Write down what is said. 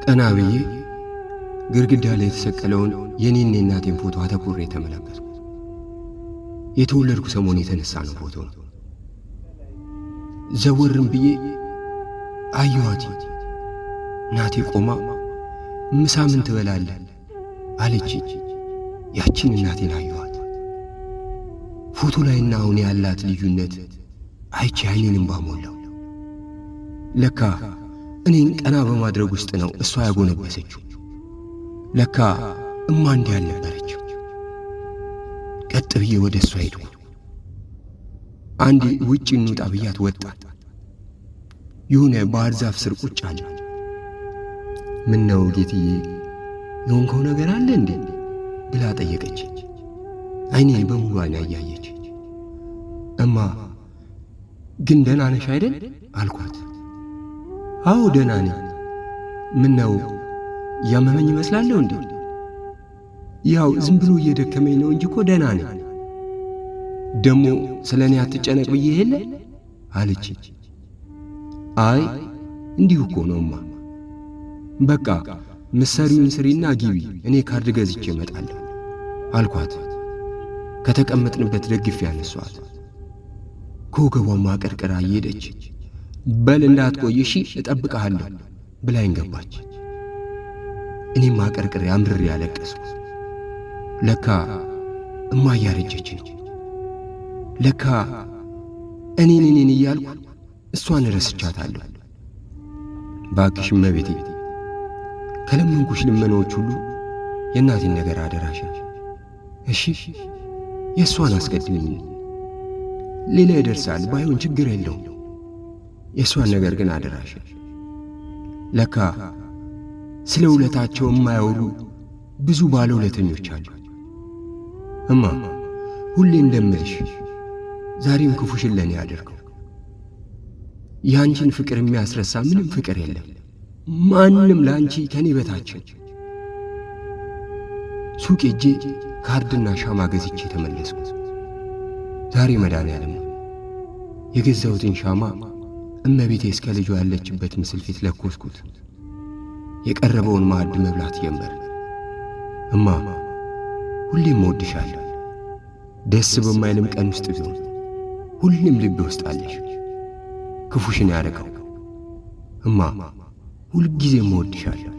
ቀና ብዬ ግድግዳ ላይ የተሰቀለውን የኔና የእናቴን ፎቶ አተኩሬ ተመለከትኩ። የተወለድኩ ሰሞን የተነሳ ነው ፎቶ ነው። ዘወርም ብዬ አየኋት። እናቴ ቆማ ምሳ ምን ትበላለህ አለች። ያችን እናቴን አየኋት። ፎቶ ላይና አሁን ያላት ልዩነት አይቼ አይኔንም ባሞላው። ለካ እኔን ቀና በማድረግ ውስጥ ነው እሷ ያጎነበሰችው። ለካ እማ እንዲህ አልነበረችም። ቀጥ ብዬ ወደ እሷ ሄድኩ። አንዴ ውጭ እንውጣ ብያት ወጣ። የሆነ ባህር ዛፍ ስር ቁጭ አለ። ምን ነው ጌትዬ የሆንከው ነገር አለ እንዴ ብላ ጠየቀች። አይኔን በሙሉ አይና እያየች እማ ግን ደህና ነሽ አይደል አልኳት። አዎ ደህና ነኝ። ምን ነው ያመመኝ ይመስላለሁ እንዴ? ያው ዝም ብሎ እየደከመኝ ነው እንጂ እኮ ደህና ነኝ። ደሞ ስለኔ አትጨነቅ ብዬ የለ አለች። አይ እንዲሁ እኮ ነውማ። በቃ ምሰሪውን ስሪና ግቢ፣ እኔ ካርድ ገዝቼ እመጣለሁ አልኳት። ከተቀመጥንበት ደግፌ ያነሷት። ከወገቧማ ቀርቅራ እየሄደች በል እንዳትቆይ እሺ እጠብቅሃለሁ ብላኝ ገባች። እኔም አቀርቅሬ አምርሬ ያለቀስኩ። ለካ እማ እያረጀች ነው። ለካ እኔን እያልኩ እሷን ረስቻታለሁ። ባክሽ እመቤቴ ከለመንኩሽ ልመናዎች ሁሉ የእናቴን ነገር አደራሽ እሺ፣ የእሷን አስቀድሚኝ። ሌላ ይደርሳል ባይሆን ችግር የለውም። የእሷን ነገር ግን አደራሽ። ለካ ስለ ውለታቸው የማያወሩ ብዙ ባለ ውለተኞች አሉ። እማ ሁሌ እንደምልሽ ዛሬም ክፉሽን ለኔ አድርገው። ያንቺን ፍቅር የሚያስረሳ ምንም ፍቅር የለም። ማንንም ለአንቺ ከኔ በታችን። ሱቅ ሄጄ ካርድና ሻማ ገዝቼ ተመለስኩት። ዛሬ መድኃኒዓለም የገዛሁትን ሻማ እመቤቴ እስከ ልጇ ያለችበት ምስል ፊት ለኮስኩት። የቀረበውን ማዕድ መብላት ጀመር። እማ ሁሌም እወድሻለሁ። ደስ በማይልም ቀን ውስጥ ቢሆን ሁሌም ልቤ ውስጥ አለሽ። ክፉሽን ያደረገው እማ ሁልጊዜም እወድሻለሁ።